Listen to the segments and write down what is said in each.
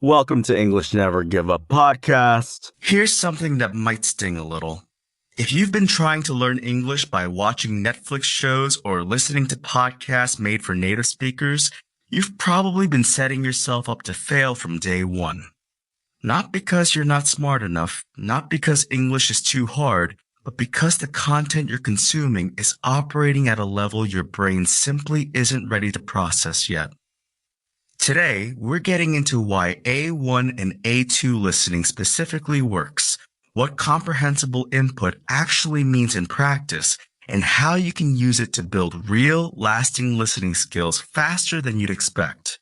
Welcome to English Never Give Up podcast. Here's something that might sting a little. If you've been trying to learn English by watching Netflix shows or listening to podcasts made for native speakers, you've probably been setting yourself up to fail from day one. Not because you're not smart enough, not because English is too hard, but because the content you're consuming is operating at a level your brain simply isn't ready to process yet. Today, we're getting into why A1 and A2 listening specifically works, what comprehensible input actually means in practice, and how you can use it to build real, lasting listening skills faster than you'd expect.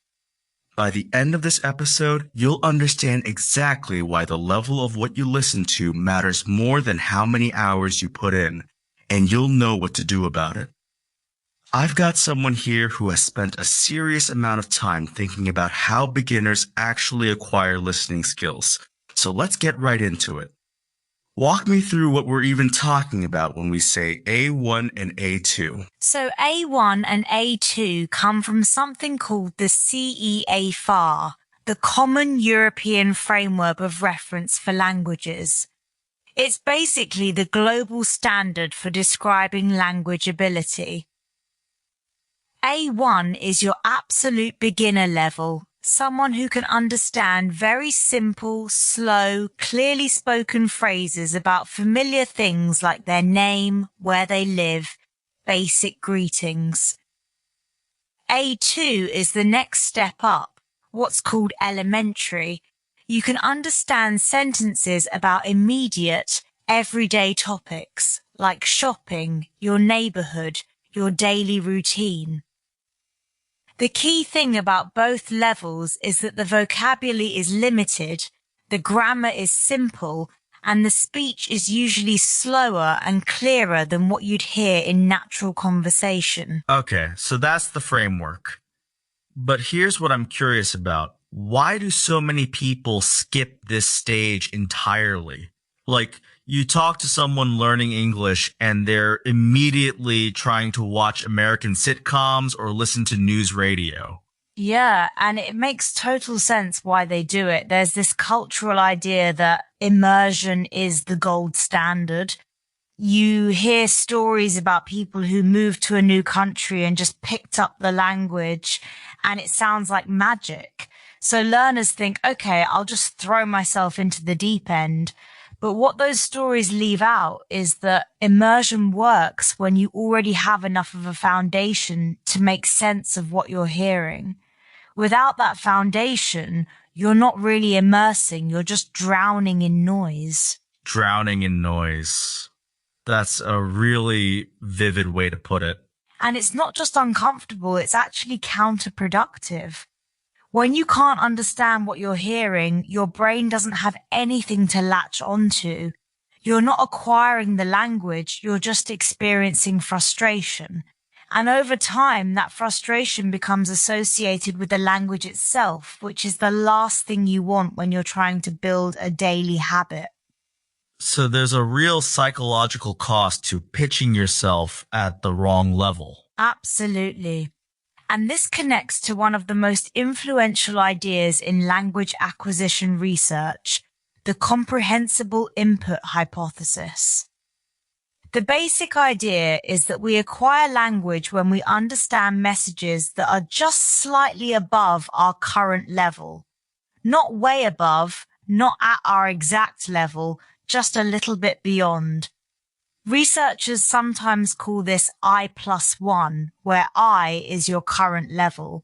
By the end of this episode, you'll understand exactly why the level of what you listen to matters more than how many hours you put in, and you'll know what to do about it. I've got someone here who has spent a serious amount of time thinking about how beginners actually acquire listening skills. So let's get right into it. Walk me through what we're even talking about when we say A1 and A2. So A1 and A2 come from something called the CEFR, the Common European Framework of Reference for Languages. It's basically the global standard for describing language ability. A1 is your absolute beginner level, someone who can understand very simple, slow, clearly spoken phrases about familiar things like their name, where they live, basic greetings. A2 is the next step up, what's called elementary. You can understand sentences about immediate, everyday topics like shopping, your neighborhood, your daily routine. The key thing about both levels is that the vocabulary is limited, the grammar is simple, and the speech is usually slower and clearer than what you'd hear in natural conversation. Okay, so that's the framework. But here's what I'm curious about. Why do so many people skip this stage entirely? Like, you talk to someone learning English and they're immediately trying to watch American sitcoms or listen to news radio. Yeah, and it makes total sense why they do it. There's this cultural idea that immersion is the gold standard. You hear stories about people who moved to a new country and just picked up the language, and it sounds like magic. So learners think, okay, I'll just throw myself into the deep end. But what those stories leave out is that immersion works when you already have enough of a foundation to make sense of what you're hearing. Without that foundation, you're not really immersing, you're just drowning in noise. Drowning in noise. That's a really vivid way to put it. And it's not just uncomfortable, it's actually counterproductive. When you can't understand what you're hearing, your brain doesn't have anything to latch onto. You're not acquiring the language, you're just experiencing frustration. And over time, that frustration becomes associated with the language itself, which is the last thing you want when you're trying to build a daily habit. So there's a real psychological cost to pitching yourself at the wrong level. Absolutely. And this connects to one of the most influential ideas in language acquisition research, the Comprehensible Input hypothesis. The basic idea is that we acquire language when we understand messages that are just slightly above our current level. Not way above, not at our exact level, just a little bit beyond. Researchers sometimes call this I+1, where I is your current level.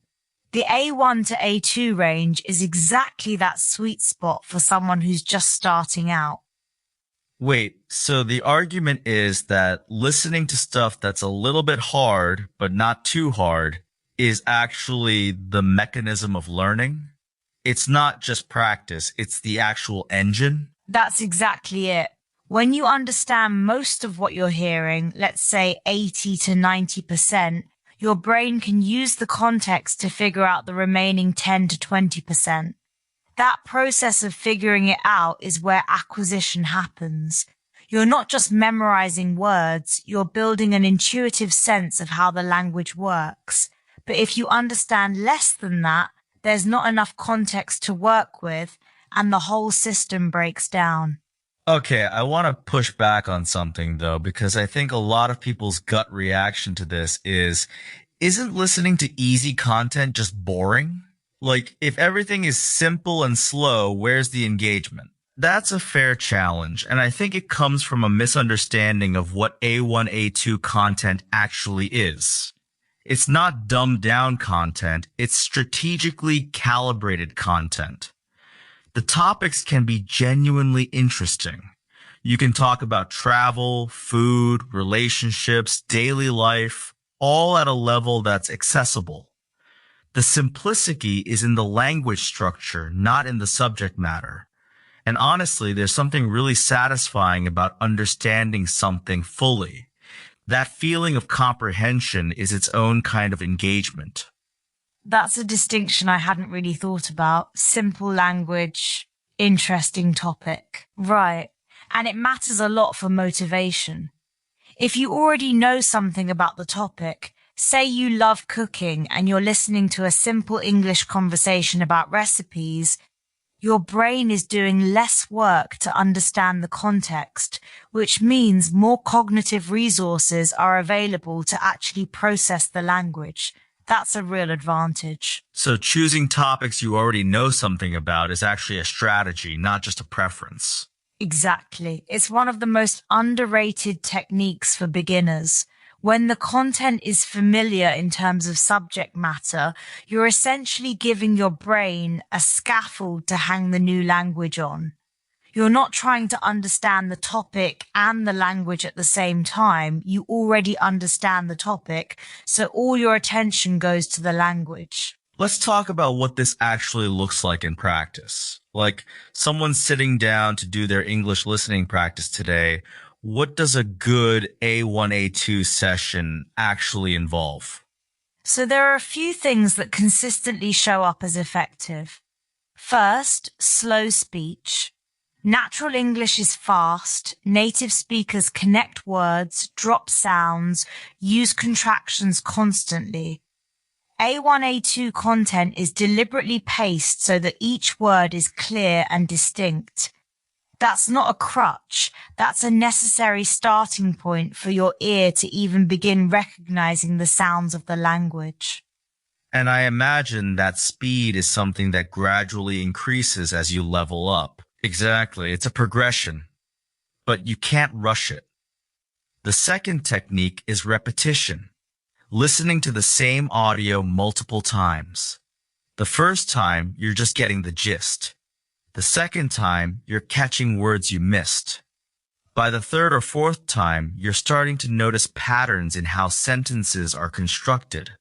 The A1 to A2 range is exactly that sweet spot for someone who's just starting out. Wait, so the argument is that listening to stuff that's a little bit hard, but not too hard, is actually the mechanism of learning? It's not just practice, it's the actual engine? That's exactly it. When you understand most of what you're hearing, let's say 80 to 90%, your brain can use the context to figure out the remaining 10 to 20%. That process of figuring it out is where acquisition happens. You're not just memorizing words, you're building an intuitive sense of how the language works. But if you understand less than that, there's not enough context to work with, and the whole system breaks down. Okay, I want to push back on something though, because I think a lot of people's gut reaction to this isn't listening to easy content just boring? Like, if everything is simple and slow, where's the engagement? That's a fair challenge, and I think it comes from a misunderstanding of what A1, A2 content actually is. It's not dumbed down content, it's strategically calibrated content. The topics can be genuinely interesting. You can talk about travel, food, relationships, daily life, all at a level that's accessible. The simplicity is in the language structure, not in the subject matter. And honestly, there's something really satisfying about understanding something fully. That feeling of comprehension is its own kind of engagement. That's a distinction I hadn't really thought about. Simple language, interesting topic. Right. And it matters a lot for motivation. If you already know something about the topic, say you love cooking and you're listening to a simple English conversation about recipes, your brain is doing less work to understand the context, which means more cognitive resources are available to actually process the language. That's a real advantage. So choosing topics you already know something about is actually a strategy, not just a preference. Exactly. It's one of the most underrated techniques for beginners. When the content is familiar in terms of subject matter, you're essentially giving your brain a scaffold to hang the new language on. You're not trying to understand the topic and the language at the same time. You already understand the topic, so all your attention goes to the language. Let's talk about what this actually looks like in practice. Like, someone sitting down to do their English listening practice today, what does a good A1, A2 session actually involve? So there are a few things that consistently show up as effective. First, slow speech. Natural English is fast. Native speakers connect words, drop sounds, use contractions constantly. A1, A2 content is deliberately paced so that each word is clear and distinct. That's not a crutch. That's a necessary starting point for your ear to even begin recognizing the sounds of the language. And I imagine that speed is something that gradually increases as you level up. Exactly. It's a progression. But you can't rush it. The second technique is repetition. Listening to the same audio multiple times. The first time, you're just getting the gist. The second time, you're catching words you missed. By the third or fourth time, you're starting to notice patterns in how sentences are constructed.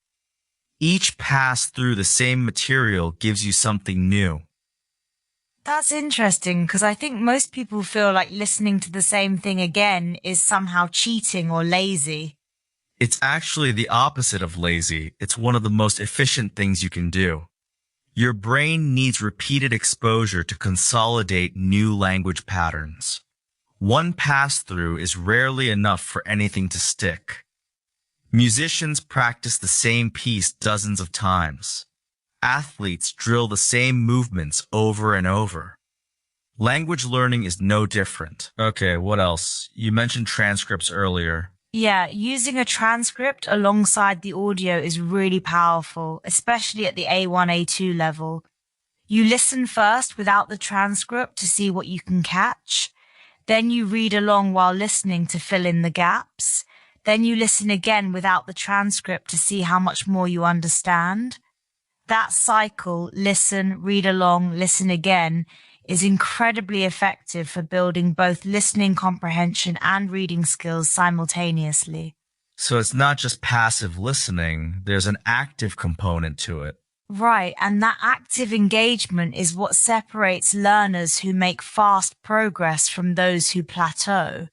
Each pass through the same material gives you something new. That's interesting because I think most people feel like listening to the same thing again is somehow cheating or lazy. It's actually the opposite of lazy. It's one of the most efficient things you can do. Your brain needs repeated exposure to consolidate new language patterns. One pass-through is rarely enough for anything to stick. Musicians practice the same piece dozens of times. Athletes drill the same movements over and over. Language learning is no different. Okay, what else? You mentioned transcripts earlier. Yeah, using a transcript alongside the audio is really powerful, especially at the A1, A2 level. You listen first without the transcript to see what you can catch. Then you read along while listening to fill in the gaps. Then you listen again without the transcript to see how much more you understand. That cycle, listen, read along, listen again, is incredibly effective for building both listening comprehension and reading skills simultaneously. So it's not just passive listening, there's an active component to it. Right, and that active engagement is what separates learners who make fast progress from those who plateau.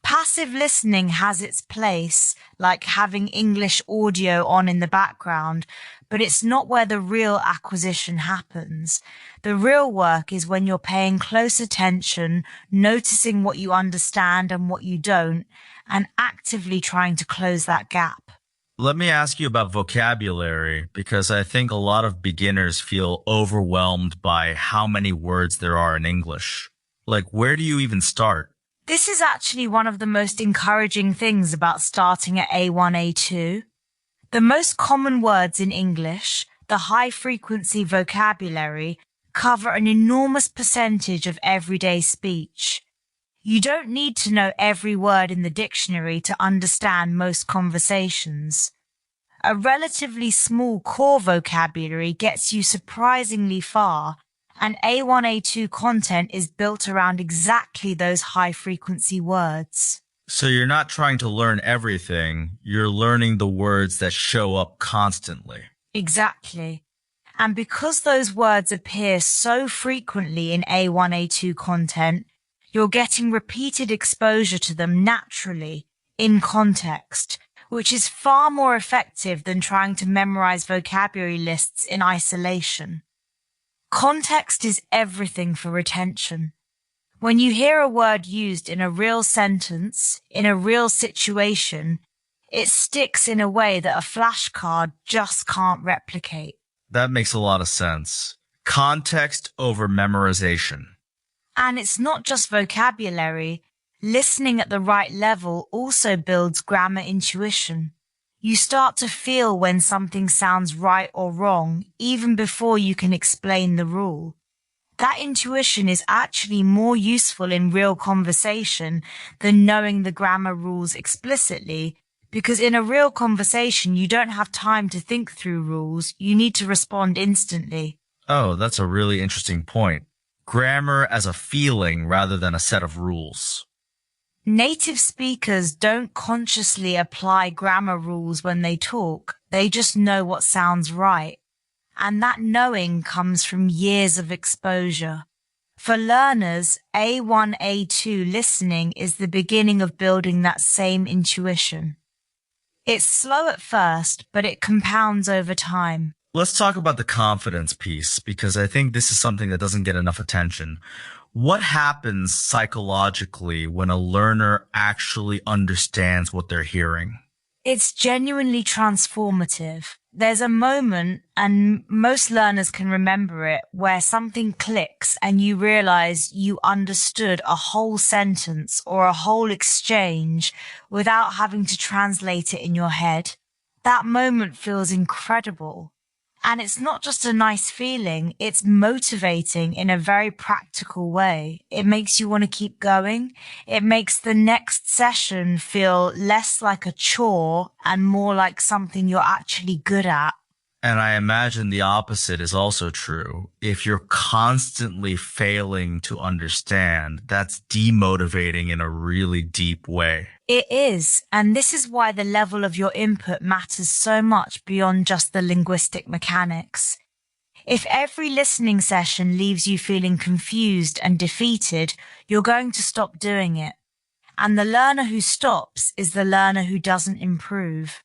Passive listening has its place, like having English audio on in the background, but it's not where the real acquisition happens. The real work is when you're paying close attention, noticing what you understand and what you don't, and actively trying to close that gap. Let me ask you about vocabulary because I think a lot of beginners feel overwhelmed by how many words there are in English. Like, where do you even start? This is actually one of the most encouraging things about starting at A1, A2. The most common words in English, the high-frequency vocabulary, cover an enormous percentage of everyday speech. You don't need to know every word in the dictionary to understand most conversations. A relatively small core vocabulary gets you surprisingly far, and A1, A2 content is built around exactly those high-frequency words. So you're not trying to learn everything, you're learning the words that show up constantly. Exactly. And because those words appear so frequently in A1, A2 content, you're getting repeated exposure to them naturally, in context, which is far more effective than trying to memorize vocabulary lists in isolation. Context is everything for retention. When you hear a word used in a real sentence, in a real situation, it sticks in a way that a flashcard just can't replicate. That makes a lot of sense. Context over memorization. And it's not just vocabulary. Listening at the right level also builds grammar intuition. You start to feel when something sounds right or wrong, even before you can explain the rule. That intuition is actually more useful in real conversation than knowing the grammar rules explicitly, because in a real conversation, you don't have time to think through rules. You need to respond instantly. Oh, that's a really interesting point. Grammar as a feeling rather than a set of rules. Native speakers don't consciously apply grammar rules when they talk. They just know what sounds right. And that knowing comes from years of exposure. For learners, A1, A2 listening is the beginning of building that same intuition. It's slow at first, but it compounds over time. Let's talk about the confidence piece because I think this is something that doesn't get enough attention. What happens psychologically when a learner actually understands what they're hearing? It's genuinely transformative. There's a moment, and most learners can remember it, where something clicks and you realize you understood a whole sentence or a whole exchange without having to translate it in your head. That moment feels incredible. And it's not just a nice feeling, it's motivating in a very practical way. It makes you want to keep going. It makes the next session feel less like a chore and more like something you're actually good at. And I imagine the opposite is also true. If you're constantly failing to understand, that's demotivating in a really deep way. It is, and this is why the level of your input matters so much beyond just the linguistic mechanics. If every listening session leaves you feeling confused and defeated, you're going to stop doing it. And the learner who stops is the learner who doesn't improve.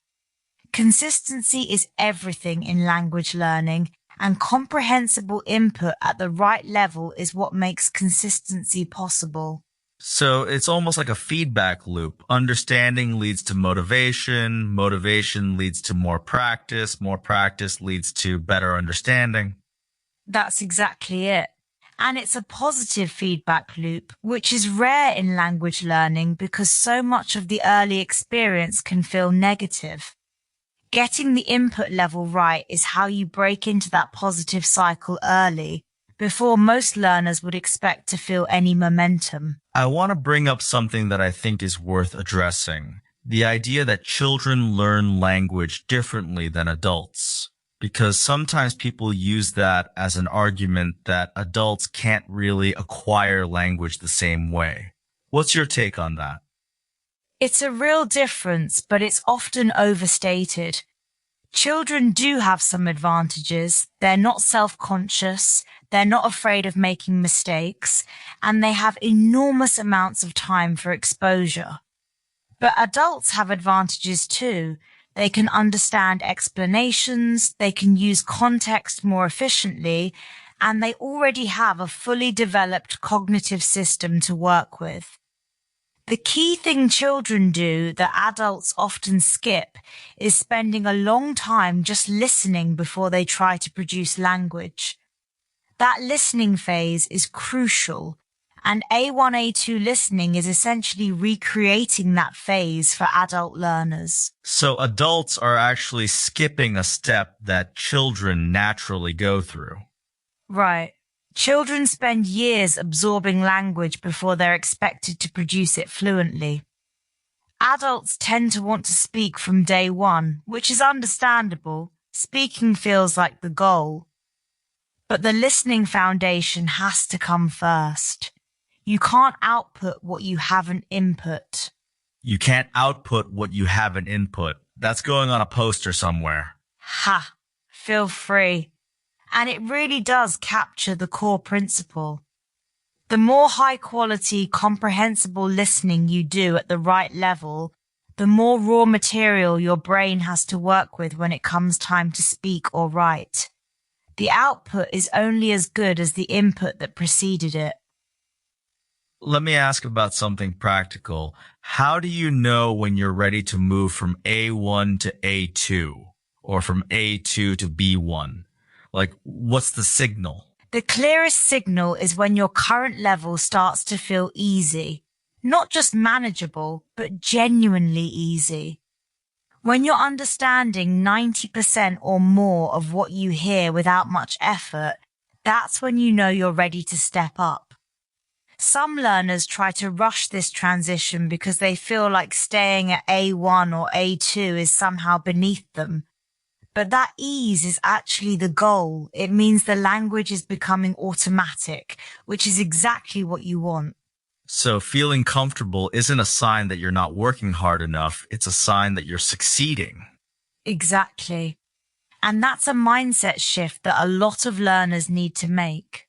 Consistency is everything in language learning, and comprehensible input at the right level is what makes consistency possible. So it's almost like a feedback loop. Understanding leads to motivation. Motivation leads to more practice. More practice leads to better understanding. That's exactly it. And it's a positive feedback loop, which is rare in language learning because so much of the early experience can feel negative. Getting the input level right is how you break into that positive cycle early, before most learners would expect to feel any momentum. I want to bring up something that I think is worth addressing. The idea that children learn language differently than adults. Because sometimes people use that as an argument that adults can't really acquire language the same way. What's your take on that? It's a real difference, but it's often overstated. Children do have some advantages. They're not self-conscious, they're not afraid of making mistakes, and they have enormous amounts of time for exposure. But adults have advantages too. They can understand explanations, they can use context more efficiently, and they already have a fully developed cognitive system to work with. The key thing children do that adults often skip is spending a long time just listening before they try to produce language. That listening phase is crucial, and A1, A2 listening is essentially recreating that phase for adult learners. So adults are actually skipping a step that children naturally go through. Right. Children spend years absorbing language before they're expected to produce it fluently. Adults tend to want to speak from day one, which is understandable. Speaking feels like the goal. But the listening foundation has to come first. You can't output what you haven't input. You can't output what you haven't input. That's going on a poster somewhere. Ha! Feel free. And it really does capture the core principle. The more high-quality, comprehensible listening you do at the right level, the more raw material your brain has to work with when it comes time to speak or write. The output is only as good as the input that preceded it. Let me ask about something practical. How do you know when you're ready to move from A1 to A2 or from A2 to B1? Like, what's the signal? The clearest signal is when your current level starts to feel easy. Not just manageable, but genuinely easy. When you're understanding 90% or more of what you hear without much effort, that's when you know you're ready to step up. Some learners try to rush this transition because they feel like staying at A1 or A2 is somehow beneath them. But that ease is actually the goal. It means the language is becoming automatic, which is exactly what you want. So feeling comfortable isn't a sign that you're not working hard enough. It's a sign that you're succeeding. Exactly. And that's a mindset shift that a lot of learners need to make.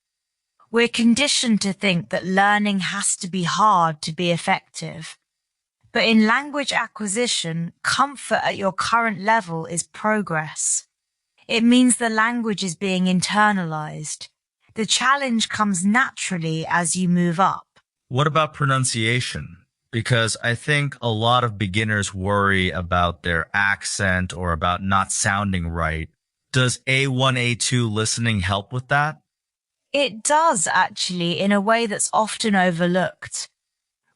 We're conditioned to think that learning has to be hard to be effective. But in language acquisition, comfort at your current level is progress. It means the language is being internalized. The challenge comes naturally as you move up. What about pronunciation? Because I think a lot of beginners worry about their accent or about not sounding right. Does A1, A2 listening help with that? It does, actually, in a way that's often overlooked.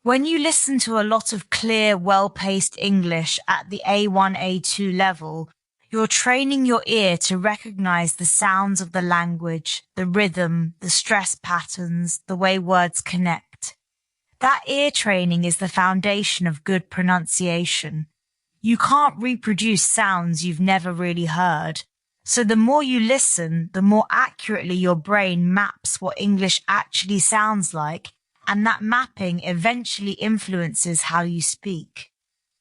When you listen to a lot of clear, well-paced English at the A1, A2 level, you're training your ear to recognize the sounds of the language, the rhythm, the stress patterns, the way words connect. That ear training is the foundation of good pronunciation. You can't reproduce sounds you've never really heard. So the more you listen, the more accurately your brain maps what English actually sounds like, and that mapping eventually influences how you speak.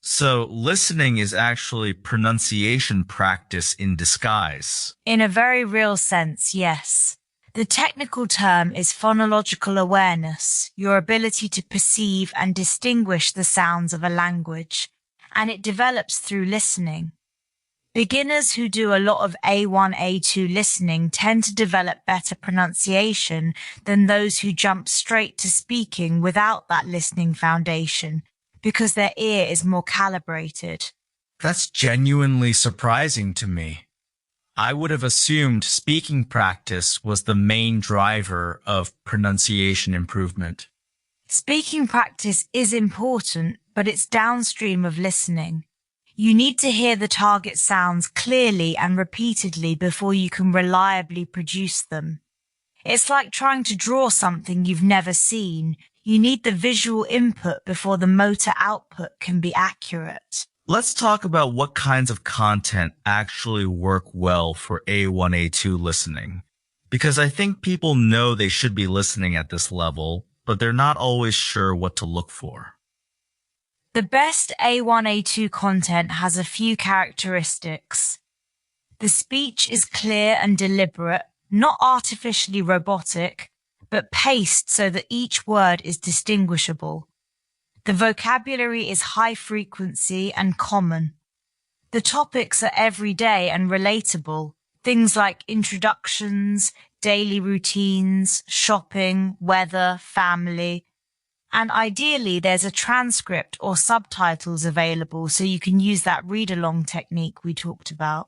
So listening is actually pronunciation practice in disguise. In a very real sense, yes. The technical term is phonological awareness, your ability to perceive and distinguish the sounds of a language, and it develops through listening. Beginners who do a lot of A1, A2 listening tend to develop better pronunciation than those who jump straight to speaking without that listening foundation, because their ear is more calibrated. That's genuinely surprising to me. I would have assumed speaking practice was the main driver of pronunciation improvement. Speaking practice is important, but it's downstream of listening. You need to hear the target sounds clearly and repeatedly before you can reliably produce them. It's like trying to draw something you've never seen. You need the visual input before the motor output can be accurate. Let's talk about what kinds of content actually work well for A1, A2 listening. Because I think people know they should be listening at this level, but they're not always sure what to look for. The best A1, A2 content has a few characteristics. The speech is clear and deliberate, not artificially robotic, but paced so that each word is distinguishable. The vocabulary is high frequency and common. The topics are everyday and relatable, things like introductions, daily routines, shopping, weather, family. And ideally, there's a transcript or subtitles available so you can use that read-along technique we talked about.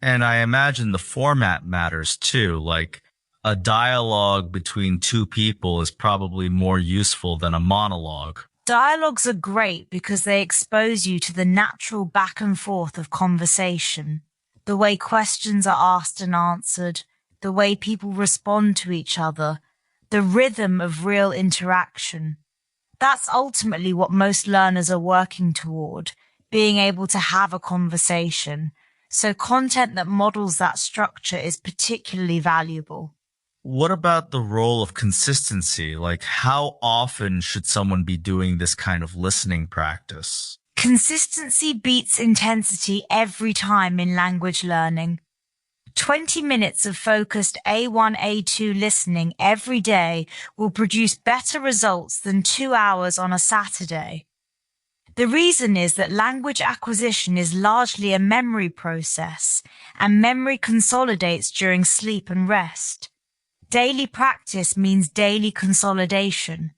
And I imagine the format matters too. Like a dialogue between two people is probably more useful than a monologue. Dialogues are great because they expose you to the natural back and forth of conversation, the way questions are asked and answered, the way people respond to each other, the rhythm of real interaction. That's ultimately what most learners are working toward, being able to have a conversation. So content that models that structure is particularly valuable. What about the role of consistency? Like, how often should someone be doing this kind of listening practice? Consistency beats intensity every time in language learning. 20 minutes of focused A1, A2 listening every day will produce better results than 2 hours on a Saturday. The reason is that language acquisition is largely a memory process, and memory consolidates during sleep and rest. Daily practice means daily consolidation.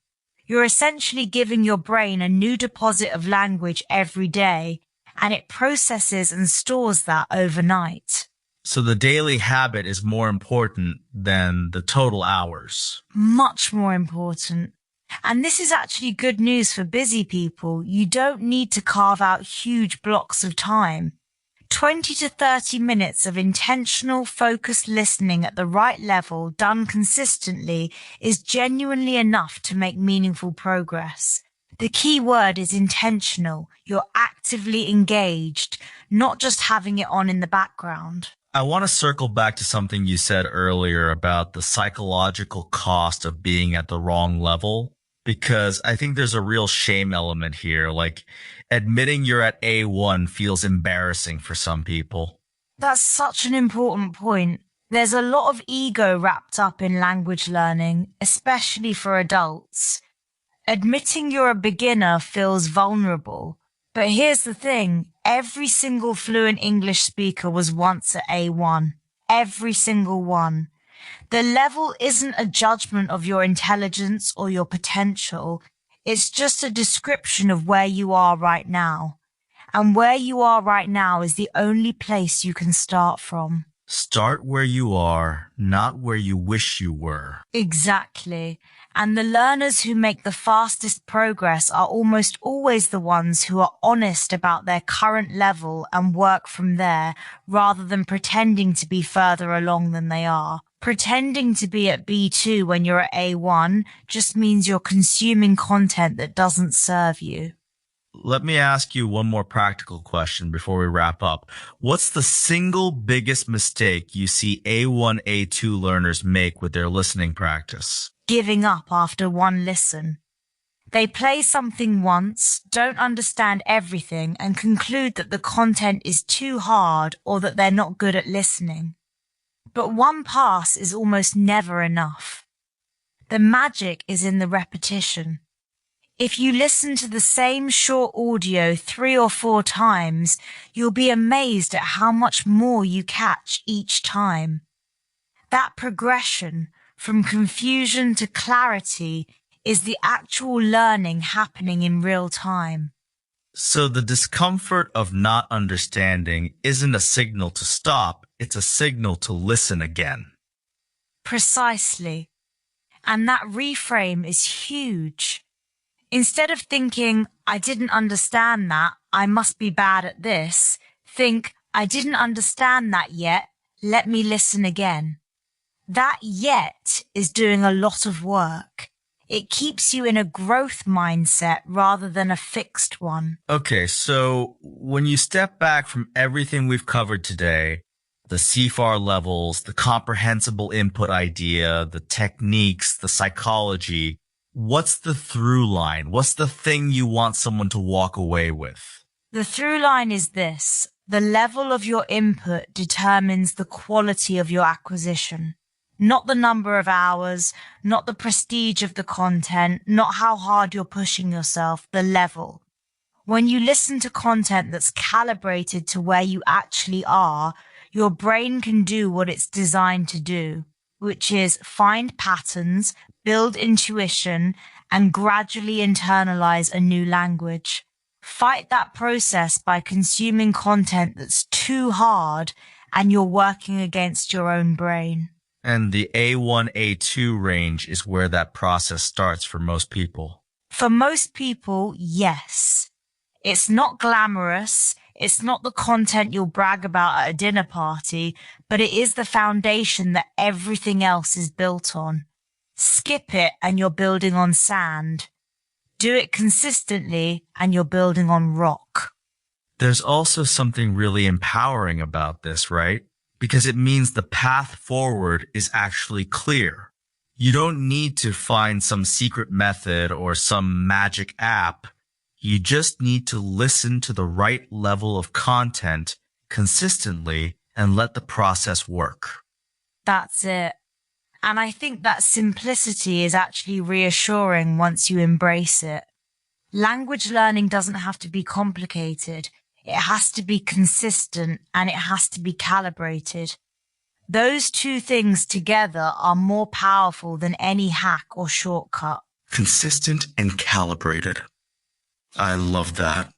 You're essentially giving your brain a new deposit of language every day, and it processes and stores that overnight. So the daily habit is more important than the total hours. Much more important. And this is actually good news for busy people. You don't need to carve out huge blocks of time. 20 to 30 minutes of intentional, focused listening at the right level, done consistently, is genuinely enough to make meaningful progress. The key word is intentional. You're actively engaged, not just having it on in the background. I want to circle back to something you said earlier about the psychological cost of being at the wrong level, because I think there's a real shame element here. Like, admitting you're at A1 feels embarrassing for some people. That's such an important point. There's a lot of ego wrapped up in language learning, especially for adults. Admitting you're a beginner feels vulnerable. But here's the thing. Every single fluent English speaker was once at A1. Every single one. The level isn't a judgment of your intelligence or your potential. It's just a description of where you are right now. And where you are right now is the only place you can start from. Start where you are, not where you wish you were. Exactly. And the learners who make the fastest progress are almost always the ones who are honest about their current level and work from there, rather than pretending to be further along than they are. Pretending to be at B2 when you're at A1 just means you're consuming content that doesn't serve you. Let me ask you one more practical question before we wrap up. What's the single biggest mistake you see A1, A2 learners make with their listening practice? Giving up after one listen. They play something once, don't understand everything, and conclude that the content is too hard or that they're not good at listening. But one pass is almost never enough. The magic is in the repetition. If you listen to the same short audio 3 or 4 times, you'll be amazed at how much more you catch each time. That progression from confusion to clarity is the actual learning happening in real time. So the discomfort of not understanding isn't a signal to stop, it's a signal to listen again. Precisely. And that reframe is huge. Instead of thinking, I didn't understand that, I must be bad at this, think, I didn't understand that yet, let me listen again. That yet is doing a lot of work. It keeps you in a growth mindset rather than a fixed one. Okay, so when you step back from everything we've covered today, the CEFR levels, the comprehensible input idea, the techniques, the psychology, what's the through line? What's the thing you want someone to walk away with? The through line is this. The level of your input determines the quality of your acquisition. Not the number of hours, not the prestige of the content, not how hard you're pushing yourself, the level. When you listen to content that's calibrated to where you actually are, your brain can do what it's designed to do, which is find patterns, build intuition, and gradually internalize a new language. Fight that process by consuming content that's too hard and you're working against your own brain. And the A1, A2 range is where that process starts for most people. For most people, yes. It's not glamorous. It's not the content you'll brag about at a dinner party, but it is the foundation that everything else is built on. Skip it and you're building on sand. Do it consistently and you're building on rock. There's also something really empowering about this, right? Because it means the path forward is actually clear. You don't need to find some secret method or some magic app. You just need to listen to the right level of content consistently and let the process work. That's it. And I think that simplicity is actually reassuring once you embrace it. Language learning doesn't have to be complicated. It has to be consistent and it has to be calibrated. Those two things together are more powerful than any hack or shortcut. Consistent and calibrated. I love that.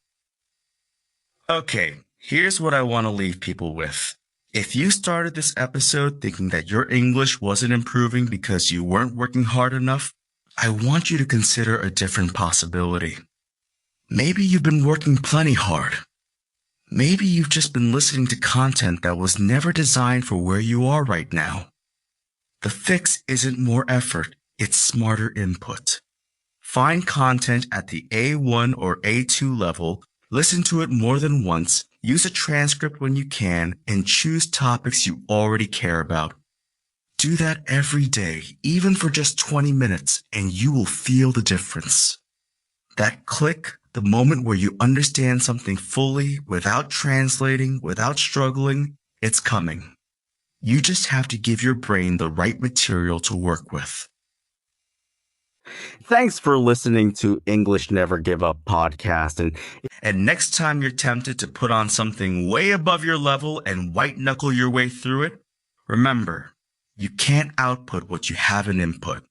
Okay, here's what I want to leave people with. If you started this episode thinking that your English wasn't improving because you weren't working hard enough, I want you to consider a different possibility. Maybe you've been working plenty hard. Maybe you've just been listening to content that was never designed for where you are right now. The fix isn't more effort, it's smarter input. Find content at the A1 or A2 level, listen to it more than once, use a transcript when you can, and choose topics you already care about. Do that every day, even for just 20 minutes, and you will feel the difference. That click, the moment where you understand something fully, without translating, without struggling, it's coming. You just have to give your brain the right material to work with. Thanks for listening to English Never Give Up podcast. And next time you're tempted to put on something way above your level and white knuckle your way through it, remember, you can't output what you haven't input.